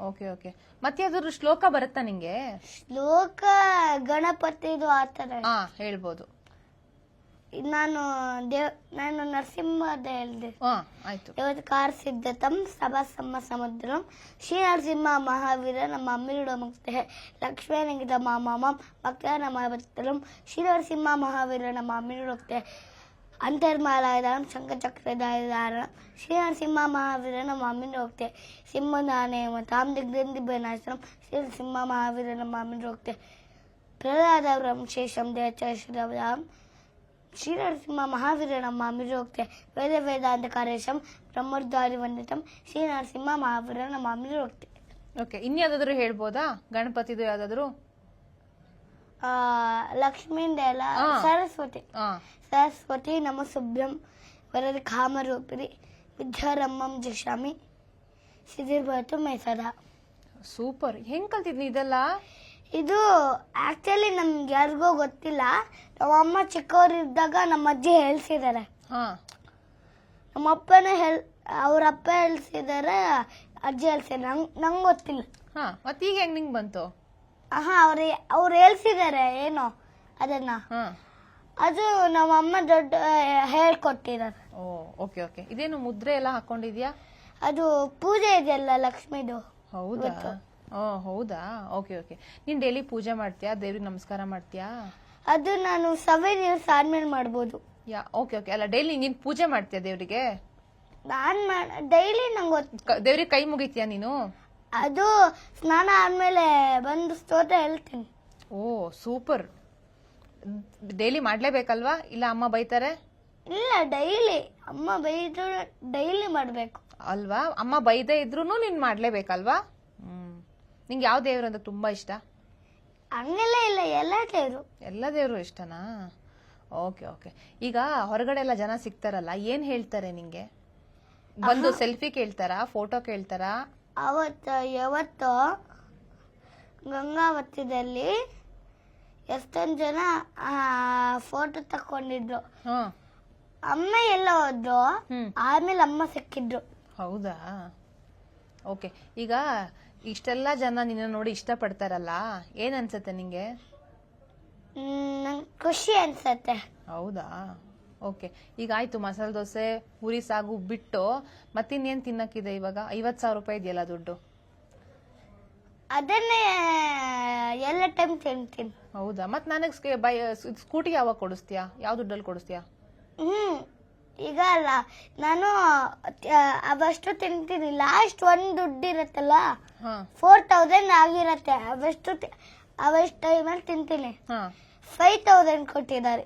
Okay okay. ಮತ್ತೆ ಯಾವ್ದಾದ್ರು ಶ್ಲೋಕ ಬರುತ್ತಾ ನಿಂಗೆ? ಶ್ಲೋಕ ಗಣಪತಿದು ಆತರ ಹೇಳ್ಬೋದು. ನಾನು ನರಸಿಂಹದ ಹೇಳ್ದೆ. ಆಯ್ತು. ಇವತ್ತು ಕಾರ್ಸಿದ್ಧತಂ ಸಭಾಸಮ್ಮ ಸಮುದ್ರಂ ಶ್ರೀ ನರಸಿಂಹ ಮಹಾವೀರ ನಮ್ಮ ಅಮ್ಮಿರುಡ ಮುಕ್ತೆ ಲಕ್ಷ್ಮೀನಗಿದ ಮಾಮಾಮಂ ಭಕ್ತ ನಮ್ಮ ಭಕ್ತರಂ ಶ್ರೀ ನರಸಿಂಹ ಮಹಾವೀರ ನಮ್ಮ ಅಮ್ಮಿರುಡೋಕ್ತೆ ಅಂತರ್ಮಾಲಾಧಾರಂ ಶಂಖಚಕ್ರಧಾರಂ ಶ್ರೀ ನರಸಿಂಹ ಮಹಾವೀರ ನಮ್ಮ ಅಮ್ಮಿರುಡೋಕ್ತೆ ಸಿಂಹನಾನೇಮ ತಾಮ್ ದಿಗ್ದಂದಿಭನಾಶ್ರಂ ಶ್ರೀ ನರಸಿಂಹ ಮಹಾವೀರ ನಮ್ಮ ಅಮ್ಮಿರುಡೋಕ್ತೆ ಪ್ರಹ್ಲಾದವರಂ ಶೇಷಂ ದೇವಚಾಶ್ರವಂ ಶ್ರೀ ನರಸಿಂಹ ಮಹಾವೀರ ನಮ್ಮ ಅಮ್ಮಿರುಡೋಕ್ತೆ ವೇದ ವೇದಾಂತಕಾರೇಶಂ ಬ್ರಹ್ಮೋದ್ಧಾರಿ ವಂದಿತಂ ಶ್ರೀ ನರಸಿಂಹ ಮಹಾವೀರ ನಮ್ಮ ಅಮ್ಮಿರುಡೋಕ್ತೆ. ಓಕೆ, ಇನ್ಯಾವ್ದಾದ್ರು ಹೇಳ್ಬೋದಾ? ಗಣಪತಿದು ಯಾವ್ದಾದ್ರು? ಲಕ್ಷ್ಮೀಂದ ಎಲ್ಲ, ಸರಸ್ವತಿ ನಮ ಸುಬ್ರಂ ವರದ ಕಾಮರೂಪಿರಿ ವಿದ್ಯಾರಮ್ಮಂ ಜಶಾಮಿ ಸಿದ್ಧಿರ್ಭವತು ಮೇ ಸದಾ. ಸೂಪರ್. ಹೆಂಗ್ ಕಲ್ತಿದ್ನಿ ಇದೆಲ್ಲ? ಇದು ಆಕ್ಚುಲಿ ನಮ್ಗೆ ಯಾರಿಗೂ ಗೊತ್ತಿಲ್ಲ. ನಮ್ಮಮ್ಮ ಚಿಕ್ಕವರಿದ್ದಾಗ ನಮ್ಮ ಅಜ್ಜಿ ಹೇಳ್ಸಿದ್ದಾರೆ. ನಮ್ಮಪ್ಪನೇ ಅವ್ರ ಅಪ್ಪ ಹೇಳ್ಸಿದಾರೆ, ಅಜ್ಜಿ ಹೇಳ್ಸಿದಾರೆ. ನಂಗೆ ಗೊತ್ತಿಲ್ಲ. ಮತ್ತೆ ಈಗ ಹೆಂಗ್ ನಿಂಗ್ ಬಂತು? ಅವ್ರು ಹೇಳ್ಸಿದಾರೆ ಏನೋ ಅದನ್ನ. ಅದು ನಮ್ಮಮ್ಮ ದೊಡ್ಡ ಹೇಳ್ಕೊಟ್ಟಿದ್ದಾರೆ. ಓ ಓಕೆ ಓಕೆ. ಇದೇನು ಮುದ್ರೆ ಎಲ್ಲ ಹಾಕೊಂಡಿದ್ಯಾ? ಅದು ಪೂಜೆ ಇದೆಯಲ್ಲ ಲಕ್ಷ್ಮಿದು. ಹೌದಾ? ಓ ಹೌದಾ, ಓಕೆ ಓಕೆ. ನೀನ್ ಡೈಲಿ ಪೂಜೆ ಮಾಡ್ತೀಯಾ? ದೇವ್ರಿಗೆ ನಮಸ್ಕಾರ ಮಾಡ್ತೀಯಾ? ಅದು ನಾನು 7 years ಆದ್ಮೇಲೆ ಮಾಡ್ಬೋದು. Okay okay. ಅಲ್ಲ ಡೈಲಿ ನೀನ್ ಪೂಜೆ ಮಾಡ್ತೀಯಾ ದೇವ್ರಿಗೆ? ನಾನ್ ಡೈಲಿ ನಂಗೆ ದೇವ್ರಿಗೆ ಕೈ ಮುಗಿತೀಯಾ ನೀನು? ಅದು ಸ್ನಾನ ಆದ್ಮೇಲೆ ಬಂದು ಸ್ತೋತ್ರ ಹೇಳ್ತೀನಿ. ಓ ಸೂಪರ್. ಡೈಲಿ ಮಾಡ್ಲೇಬೇಕಲ್ವಾ, ಇಲ್ಲ ಅಮ್ಮ ಬೈತಾರೆ? ಇಲ್ಲ, ಡೈಲಿ ಅಮ್ಮ ಬೈದ್ರು ಡೈಲಿ ಮಾಡ್ಬೇಕು ಅಲ್ವಾ? ಅಮ್ಮ ಬೈದೇ ಇದ್ರು ನೀನ್ ಮಾಡ್ಲೇಬೇಕಲ್ವಾ? ನಿಂಗೆ ಯಾವ ದೇವ್ರು ಅಂದ್ರೆ ತುಂಬಾ ಇಷ್ಟ? ಹಂಗೆಲ್ಲ ಇಲ್ಲ, ಎಲ್ಲ ದೇವ್ರು. ಎಲ್ಲ ದೇವ್ರು ಇಷ್ಟನಾ? Okay okay. ಈಗ ಹೊರಗಡೆ ಎಲ್ಲ ಜನ ಸಿಗ್ತಾರಲ್ಲ, ಏನ್ ಹೇಳ್ತಾರೆ ನಿಂಗೆ? ಬಂದು ಸೆಲ್ಫಿ ಕೇಳ್ತಾರಾ, ಫೋಟೋ ಕೇಳ್ತಾರಾ? ಯಾವತ್ತು ಗಂಗಾವತಿದಲ್ಲಿ ಎಷ್ಟೊಂದ್ ಜನ ಫೋಟೋ ತಕೊಂಡಿದ್ರು. ಅಮ್ಮ ಎಲ್ಲ ಹೋದ್ರು, ಆಮೇಲೆ ಅಮ್ಮ ಸಿಕ್ಕಿದ್ರು. ಹೌದಾ? ಓಕೆ. ಈಗ ಇಷ್ಟೆಲ್ಲ ಜನ ನಿನ್ನ ನೋಡಿ ಇಷ್ಟ ಪಡ್ತಾರಲ್ಲ, ಏನ್ ಅನ್ಸತ್ತೆ ನಿಂಗೆ? ನಂಗೆ ಖುಷಿ ಅನ್ಸತ್ತೆ. ಹೌದಾ? ಓಕೆ. ಈಗ ಆಯ್ತು, ಮಸಾಲೆ ದೋಸೆ ಪೂರಿ ಸಾಗು ಬಿಟ್ಟು ಮತ್ತಿನ್ನೇನ್ ತಿನ್ನಕ್ಕಿದೆ ಇವಾಗ? 50,000 ರೂಪಾಯಿ ಇದೆಯಲ್ಲ ದುಡ್ಡು, ಅದನ್ನೇ ಎಲ್ಲ ಟೈಮ್ ತಿಂತೀನಿ. ಹೌದಾ? ಮತ್ ನನಗ್ ಸ್ಕೂಟಿ ಯಾವಾಗ ಕೊಡಿಸ್ತೀಯಾ? ಯಾವ ದುಡ್ಡಲ್ಲಿ ಕೊಡಿಸ್ತೀಯಾ? ಈಗ ಅಲ್ಲ, ನಾನು ಅವಷ್ಟು ತಿಂತೀನಿ. ಲಾಸ್ಟ್ ಒಂದ್ ದುಡ್ಡು ಇರತ್ತಲ್ಲ, 4,000 ಆಗಿರತ್ತೆ, ಅವಷ್ಟು ಟೈಮಲ್ಲಿ ತಿಂತೀನಿ. 5,000 ಕೊಟ್ಟಿದ್ದಾರೆ,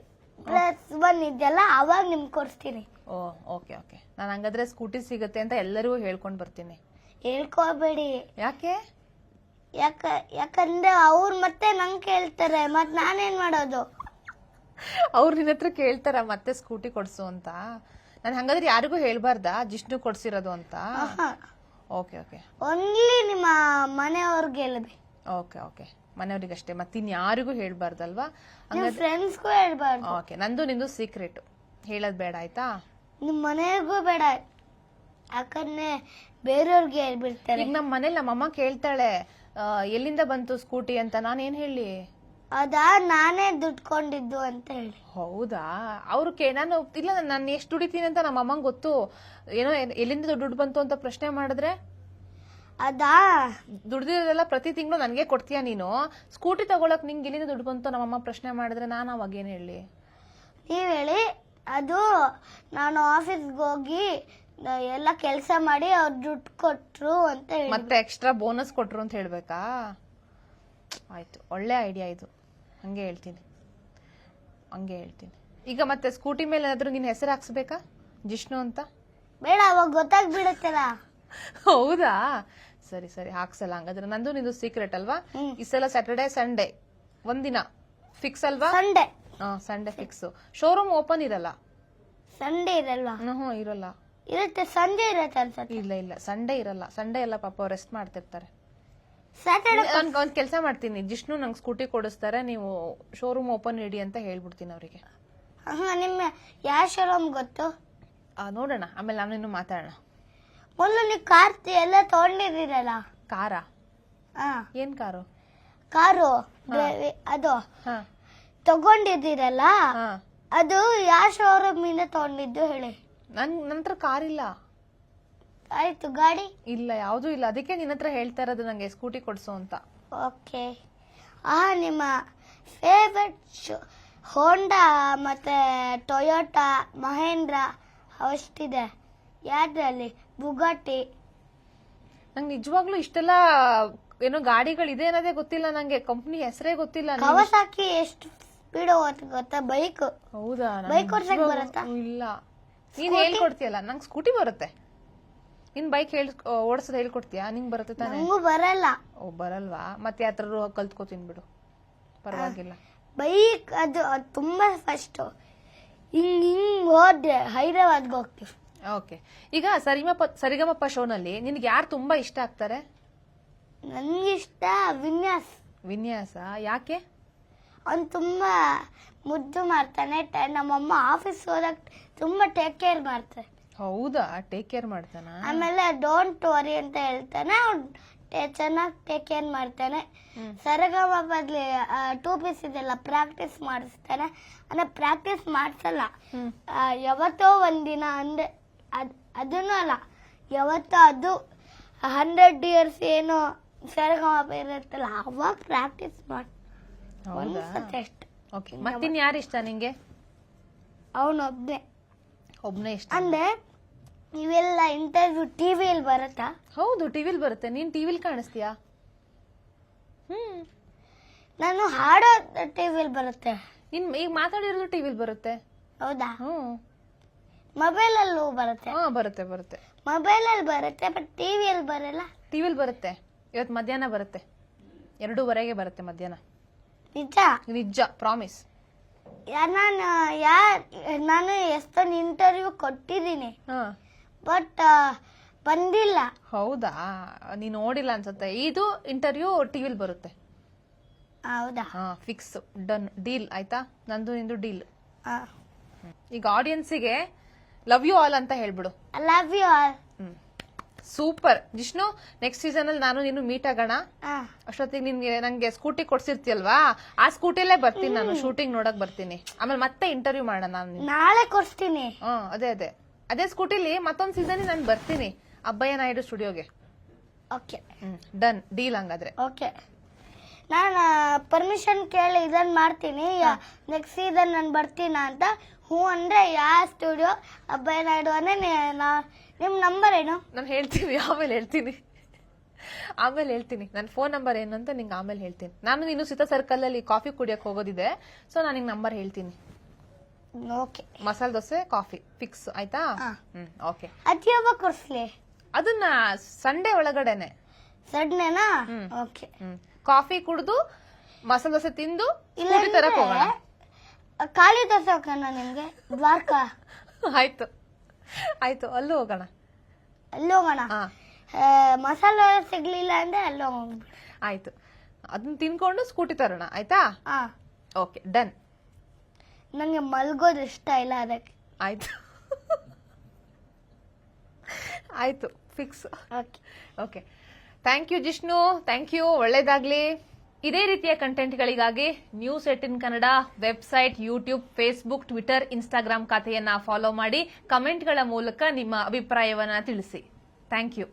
+1 ಇದೆಯಲ್ಲ, ಅವಾಗ ನಿಮ್ಗೆ ಕೊಡಿಸ್ತೀನಿ. ಓ ಓಕೆ ಓಕೆ. ನಾನು ಹಂಗಾದ್ರೆ ಸ್ಕೂಟಿ ಸಿಗುತ್ತೆ ಅಂತ ಎಲ್ಲರಿಗೂ ಹೇಳ್ಕೊಂಡ್ ಬರ್ತೀನಿ. ಹೇಳ್ಕೋಬೇಡಿ. ಯಾಕೆ? ಯಾಕಂದ್ರೆ ಅವ್ರು ಮತ್ತೆ ನಂಗೆ ಕೇಳ್ತಾರೆ, ಮತ್ ನಾನೇನ್ ಮಾಡೋದು? ಅವ್ರು ನಿನ್ನ ಹತ್ರ ಕೇಳ್ತಾರ ಮತ್ತೆ ಸ್ಕೂಟಿ ಕೊಡ್ಸು ಅಂತ? ನಾನು ಹಂಗಾದ್ರೆ ಯಾರಿಗೂ ಹೇಳ್ಬಾರ್ದಾ ಜಿಷ್ಣು ಕೊಡ್ಸಿರೋದು ಅಂತ? Okay okay. ಓನ್ಲಿ ನಿಮ್ಮ ಮನೆಯವ್ರಿಗೆ ಹೇಳಿದೆ. Okay okay. ಮನೆಯವ್ರಿಗಷ್ಟೇ, ಮತ್ತಿನ್ ಯಾರಿಗೂ ಹೇಳ್ಬಾರ್ದಲ್ವಾ? ಫ್ರೆಂಡ್ಸ್ಗೂ ಹೇಳ್ಬಾರ್ದು. ಓಕೆ. ನಂದು ನಿಂದು ಸೀಕ್ರೆಟ್, ಹೇಳೋದ್ ಬೇಡ ಆಯ್ತಾ? ನಿಮ್ ಮನೆಯವ್ರಿಗೂ ಬೇಡ, ಯಾಕಂದ್ರೆ ಬೇರೆಯವ್ರಿಗೆ ಹೇಳ್ಬಿಡ್ತಾರೆ. ಈಗ ನಮ್ಮ ಮನೇಲಿ ನಮ್ಮಮ್ಮ ಕೇಳ್ತಾಳೆ ಎಲ್ಲಿಂದ ಬಂತು ಸ್ಕೂಟಿ ಅಂತ, ನಾನೇನ್ ಹೇಳಿ? ಅದಾ ನಾನೇ ದುಡ್ಕೊಂಡಿದ್ದು ಅಂತ ಹೇಳಿ. ಹೌದಾ? ಅವ್ರು ನಾನು ಇಲ್ಲ, ನಾನು ಎಷ್ಟು ದುಡಿತೀನಿ ಅಂತ ನಮ್ಮ ಅಮ್ಮಂಗೆ ಗೊತ್ತು. ಏನೋ ಎಲ್ಲಿಂದ ದುಡ್ಡು ಬಂತು ಅಂತ ಪ್ರಶ್ನೆ ಮಾಡಿದ್ರೆ, ಅದಾ ದುಡ್ದಿರೋದೆಲ್ಲ ಪ್ರತಿ ತಿಂಗಳು ನನಗೆ ಕೊಡ್ತೀಯಾ ನೀನು? ಸ್ಕೂಟಿ ತಗೊಳಕ್ ನಿಂಗೆ ಎಲ್ಲಿಂದ ದುಡ್ಡು ಬಂತು ನಮ್ಮಮ್ಮ ಪ್ರಶ್ನೆ ಮಾಡಿದ್ರೆ ನಾನು ಅವಾಗ ಏನ್ ಹೇಳಿ? ನೀವ್ ಹೇಳಿ, ಅದು ನಾನು ಆಫೀಸ್ಗೆ ಹೋಗಿ ಎಲ್ಲ ಕೆಲಸ ಮಾಡಿ ಅವ್ರು ದುಡ್ಡು ಕೊಟ್ರು ಅಂತ ಹೇಳಿ. ಮತ್ತೆ ಎಕ್ಸ್ಟ್ರಾ ಬೋನಸ್ ಕೊಟ್ರು ಅಂತ ಹೇಳ್ಬೇಕಾ? ಆಯ್ತು, ಒಳ್ಳೆ ಐಡಿಯಾ ಇದು. ಹಂಗೆ ಹೇಳ್ತೀನಿ. ಈಗ ಮತ್ತೆ ಸ್ಕೂಟಿ ಮೇಲೆ ಏನಾದ್ರು ನಿನ್ ಹೆಸರು ಹಾಕ್ಸ್ಬೇಕಾ, ಜಿಷ್ಣು ಅಂತ? ಬೇಡ, ಅವಾಗ ಗೊತ್ತಾಗ್ಬಿಡುತ್ತಲ್ಲ. ಹೌದಾ? ಸರಿ ಸರಿ, ಹಾಕ್ಸಲ್ಲ ಹಂಗಾದ್ರೆ. ನಂದು ನಿಂದು ಸೀಕ್ರೆಟ್ ಅಲ್ವಾ? ಈ ಸಲ ಸ್ಯಾಟರ್ಡೆ ಸಂಡೇ ಒಂದಿನ ಫಿಕ್ಸ್ ಅಲ್ವಾ? Sunday fix. ಶೋರೂಮ್ ಓಪನ್ ಇರಲ್ಲ? ಸಂಡೇ ಇರಲ್ವಾ? ಇರಲ್ಲ. ಇರುತ್ತೆ, ಸಂಜೆ ಇರುತ್ತೆ ಅನ್ಸುತ್ತೆ. ಇಲ್ಲ ಸಂಡೇ ಇರಲ್ಲ. ಸಂಡೇ ಎಲ್ಲ ಪಾಪ ರೆಸ್ಟ್ ಮಾಡ್ತಿರ್ತಾರೆ. ಸ್ಯಾಟರ್ಡೆ ಒಂದ್ ಕೆಲಸ ಮಾಡ್ತೀನಿ, ಜಿಷ್ಣು ನಂಗೆ ಸ್ಕೂಟಿ ಕೊಡಿಸ್ತಾರೆ, ನೀವು ಶೋರೂಮ್ ಓಪನ್ ಇಡಿ ಅಂತ ಹೇಳ್ಬಿಡ್ತೀನಿ ಅವರಿಗೆ. ನಿಮ್ಮ ಯಾವ ಶೋರೂಮ್ ಗೊತ್ತು? ನೋಡೋಣ, ಆಮೇಲೆ ನಾನಿನ್ನು ಮಾತಾಡೋಣ. ಮೊದಲು ನೀವು ಕಾರ್ ಎಲ್ಲ ತಗೊಂಡಿದ್ದೀರಲ್ಲ. ಕಾರಾ? ಏನ್ ಕಾರು? ಕಾರು ಅದು ತಗೊಂಡಿದ್ದೀರಲ್ಲ, ಅದು ಯಾವ ಶೋರೂಮ್ ಇಂದ ತಗೊಂಡಿದ್ದು ಹೇಳಿ. ನಂತರ ಕಾರ್ ಇಲ್ಲ. ಆಯ್ತು, ಗಾಡಿ? ಇಲ್ಲ, ಯಾವ್ದು ಇಲ್ಲ. ಅದಕ್ಕೆ ನಿನ್ನ ಹತ್ರ ಹೇಳ್ತಾ ಇರೋದು ನಂಗೆ ಸ್ಕೂಟಿ ಕೊಡ್ಸು ಅಂತ. ಓಕೆ. ನಿಮ್ಮ ಫೇವ್ರೆಟ್ ಹೋಂಡಾ ಮತ್ತೆ ಟೊಯೋಟಾ, ಮಹೇಂದ್ರ ಅಷ್ಟಿದೆ, ಯಾವ್ದ್ರಲ್ಲಿ? ಬುಗಾಟಿ? ನಂಗೆ ನಿಜವಾಗ್ಲೂ ಇಷ್ಟೆಲ್ಲ ಏನೋ ಗಾಡಿಗಳಿದೆ ಅನ್ನೋದೇ ಗೊತ್ತಿಲ್ಲ ನಂಗೆ, ಕಂಪ್ನಿ ಹೆಸರೇ ಗೊತ್ತಿಲ್ಲ. ಕವಾಸಾಕಿ ಎಷ್ಟು ಸ್ಪೀಡ್ ಹೋಗುತ್ತೆ ಗೊತ್ತಾ? ಬೈಕ್. ಹೌದಾ? ಬೈಕ್ ಓಡ್ಸಕ್ ಬರುತ್ತಾ? ಇಲ್ಲ. ನೀನ್ ಹೇಳ್ಕೊಡ್ತೀಯಲ್ಲ, ನಂಗೆ ಸ್ಕೂಟಿ ಬರುತ್ತೆ. ನಿನ್ ಬೈಕ್ ಓಡಿಸೋದು ಹೇಳ್ಕೊಡ್ತೀಯಾ? ನಿಂಗ್ ಬರುತ್ತೆ ತಾನೇ? ನಂಗೂ ಬರಲ್ಲ. ಬರಲ್ವಾ? ಮತ್ತೆ ಯಾತ್ರ ಕಲ್ತ್ಕೋತೀನಿ ಬಿಡು, ಪರವಾಗಿಲ್ಲ. ಬೈಕ್ ಅದು ತುಂಬಾ ಫಸ್ಟ್ ಹಿಂಗ್ ಹೋದ್ರೆ ಹೈದರಾಬಾದ್ಗೆ ಹೋಗ್ತೀವಿ. ಓಕೆ. ಈಗ ಸರಿಗಮಪ ಶೋನಲ್ಲಿ ನಿನ್ಗೆ ಯಾರು ತುಂಬಾ ಇಷ್ಟ ಆಗ್ತಾರೆ? ನನ್ಗಿಷ್ಟ ವಿನ್ಯಾಸ. ಯಾಕೆ? ಅವ್ನು ತುಂಬಾ ಮುದ್ದು ಮಾಡ್ತಾನೆ. ನಮ್ಮಮ್ಮ ಆಫೀಸ್ ಹೋದಾಗ ತುಂಬಾ ಟೇಕ್ ಕೇರ್ ಮಾಡ್ತಾರೆ. ಹೌದಾ? ಟೇಕ್ ಕೇರ್ ಮಾಡ್ತಾನ? ಆಮೇಲೆ ಡೋಂಟ್ ವರಿ ಅಂತ ಹೇಳ್ತಾನೆ. ಚೆನ್ನಾಗಿ ಟೇಕ್ ಕೇರ್ ಮಾಡ್ತಾನೆ. ಸರಗಮ ಬದ್ಲಿ 2 ಪೀಸ್ ಇದೆಲ್ಲ ಪ್ರಾಕ್ಟೀಸ್ ಮಾಡಿಸ್ತಾನೆ. ಅಂದ್ರೆ ಪ್ರಾಕ್ಟೀಸ್ ಮಾಡಿಸಲ್ಲ, ಯಾವತ್ತೋ ಒಂದಿನ ಅಂದ್ರೆ ಅದನ್ನು ಅಲ್ಲ, ಯಾವತ್ತೋ ಅದು 100 ಇಯರ್ಸ್ ಏನೋ ಸರಗಮ ಇರುತ್ತಲ್ಲ ಅವಾಗ ಪ್ರಾಕ್ಟೀಸ್ ಮಾಡಿ ಒಂದ್ಸತಿ ಅಷ್ಟೆ. ಮತ್ತಿನ್ ಯಾರು ಇಷ್ಟ ನಿಂಗೆ? ಅವನೊಬ್ನೇ ಇಷ್ಟ. ಅಂದ್ರೆ ಇವೆಲ್ಲ ಇಂಟರ್ವ್ಯೂ ಟಿವಿಯಲ್ಲಿ ಬರುತ್ತಾ? ಹೌದು, ಟಿವಿಲ್ ಬರುತ್ತೆ. ನೀನ್ ಟಿವಿಲ್ ಕಾಣಿಸ್ತೀಯಾ? ನಾನು ಹಾಡೋ ಟಿವಿಯಲ್ಲಿ ಬರುತ್ತೆ. ನೀನ್ ಈಗ ಮಾತಾಡಿರೋದು ಟಿವಿಲ್ ಬರುತ್ತೆ. ಹೌದಾ? ಮೊಬೈಲ್ ಅಲ್ಲೂ ಬರುತ್ತೆ. ಬರುತ್ತೆ. ಮೊಬೈಲ್ ಅಲ್ಲಿ ಬರುತ್ತೆ, ಬಟ್ ಟಿವಿಯಲ್ಲಿ ಬರಲ್ಲ. ಟಿವಿಲ್ ಬರುತ್ತೆ. ಇವತ್ತು ಮಧ್ಯಾಹ್ನ ಬರುತ್ತೆ, 2:30ಗೆ ಬರುತ್ತೆ ಮಧ್ಯಾಹ್ನ. ನಿಜ ಪ್ರಾಮಿಸ್. ನಾನು ಎಷ್ಟೊಂದು ಇಂಟರ್ವ್ಯೂ ಕೊಟ್ಟಿದ್ದೀನಿ, ಬಟ್ ಬಂದಿಲ್ಲ. ಹೌದಾ? ನೀನ್ ನೋಡಿಲ್ಲ ಅನ್ಸುತ್ತೆ. ಇದು ಇಂಟರ್ವ್ಯೂ ಟಿವಿಲ್ ಬರುತ್ತೆ. ಹೌದಾ? ಫಿಕ್ಸ್, ಡನ್, ಡೀಲ್ ಆಯ್ತಾ? ನಂದು ನಿಂದು ಡೀಲ್. ಈಗ ಆಡಿಯನ್ಸಿಗೆ ಲವ್ ಯು ಆಲ್ ಅಂತ ಹೇಳ್ಬಿಡು. Love you all. Super Jishnu. Next season ಅಲ್ಲಿ ನಾನು ನೀನು ಮೀಟ್ ಆಗೋಣ. ಅಷ್ಟೊತ್ತಿಗೆ ನಂಗೆ ಸ್ಕೂಟಿ ಕೊಡ್ಸಿರ್ತೀಯಲ್ವಾ, ಆ ಸ್ಕೂಟಿಲೇ ಬರ್ತೀನಿ ನಾನು, ಶೂಟಿಂಗ್ ನೋಡಕ್ ಬರ್ತೀನಿ. ಆಮೇಲೆ ಮತ್ತೆ ಇಂಟರ್ವ್ಯೂ ಮಾಡೋಣ. ನಾನು ನಾಳೆ ಕೊಡ್ತೀನಿ. ಅದೇ ಸ್ಕೂಟಿಲಿ ಮತ್ತೊಂದ್ ಸೀಸನ್ ನಾನು ಬರ್ತೀನಿ ಅಬ್ಬಯ್ಯ ನಾಯ್ಡು ಸ್ಟುಡಿಯೋಗೆ. Okay, done, deal. ಹಂಗಾದ್ರೆ ಓಕೆ, ನಾನು ಪರ್ಮಿಷನ್ ಕೇಳಿ ಇದನ್ ಮಾಡ್ತೀನಿ. ನೆಕ್ಸ್ಟ್ ಸೀಸನ್ ನಾನು ಬರ್ತೀನ ಅಂತ ಹ್ಞೂ ಅಂದ್ರೆ ಯಾವ ಸ್ಟುಡಿಯೋ ಅಬ್ಬಯ್ಯ ನಾಯ್ಡು ಅಂದ್ರೆ ನಿಮ್ ನಂಬರ್ ಏನು? ನಾನು ಹೇಳ್ತೀನಿ, ಆಮೇಲೆ ಹೇಳ್ತೀನಿ. ನನ್ನ ಫೋನ್ ನಂಬರ್ ಏನು ಅಂತ ನಿಂಗೆ ಆಮೇಲೆ ಹೇಳ್ತೀನಿ. ನಾನು ನೀನು ಸೀತಾ ಸರ್ಕಲ್ ಅಲ್ಲಿ ಕಾಫಿ ಕುಡಿಯಕ್ ಹೋಗೋದಿದೆ, ಸೊ ನಾನು ನಿಂಗೆ ನಂಬರ್ ಹೇಳ್ತೀನಿ. Okay, masala dosa coffee fix ಆಯ್ತಾ? ಓಕೆ. ಅದ್ ಯಾವಾಗ ಕೊಡ್ಸ್ಲಿ? ಅದನ್ನ ಸಂಡೇ ಒಳಗಡೆನೆ. ಸಂಡೇನಾ? ಓಕೆ. ಕಾಫಿ ಕುಡ್ದು ಮಸಾಲೆ ದೋಸೆ ತಿಂದು ತರಕ್ ಹೋಗೋಣ. ಖಾಲಿ ದೋಸೆ ಹೋಗೋಣ ನಿಮ್ಗೆ? ದ್ವಾರಕಾ? ಆಯ್ತು, ಅಲ್ಲೂ ಹೋಗೋಣ. ಮಸಾಲೆ ಸಿಗ್ಲಿಲ್ಲ ಅಂದ್ರೆ ಅಲ್ಲಿ ಹೋಗ್ಬಿಡು. ಆಯ್ತು, ಅದನ್ನ ತಿನ್ಕೊಂಡು ಸ್ಕೂಟಿ ತರೋಣ ಆಯ್ತಾ? Okay, done. ನಂಗೆ ಮಲ್ಗೋದು ಇಷ್ಟ ಇಲ್ಲ, ಅದಕ್ಕೆ. ಆಯ್ತು fix. Okay, thank you Jishnu, thank you. ಒಳ್ಳೇದಾಗ್ಲಿ. ಇದೇ ರೀತಿಯ ಕಂಟೆಂಟ್ಗಳಿಗಾಗಿ News18 Kannada website, YouTube, Facebook, Twitter, Instagram ಖಾತೆಯನ್ನ ಫಾಲೋ ಮಾಡಿ ಕಮೆಂಟ್ಗಳ ಮೂಲಕ ನಿಮ್ಮ ಅಭಿಪ್ರಾಯವನ್ನ ತಿಳಿಸಿ. Thank you.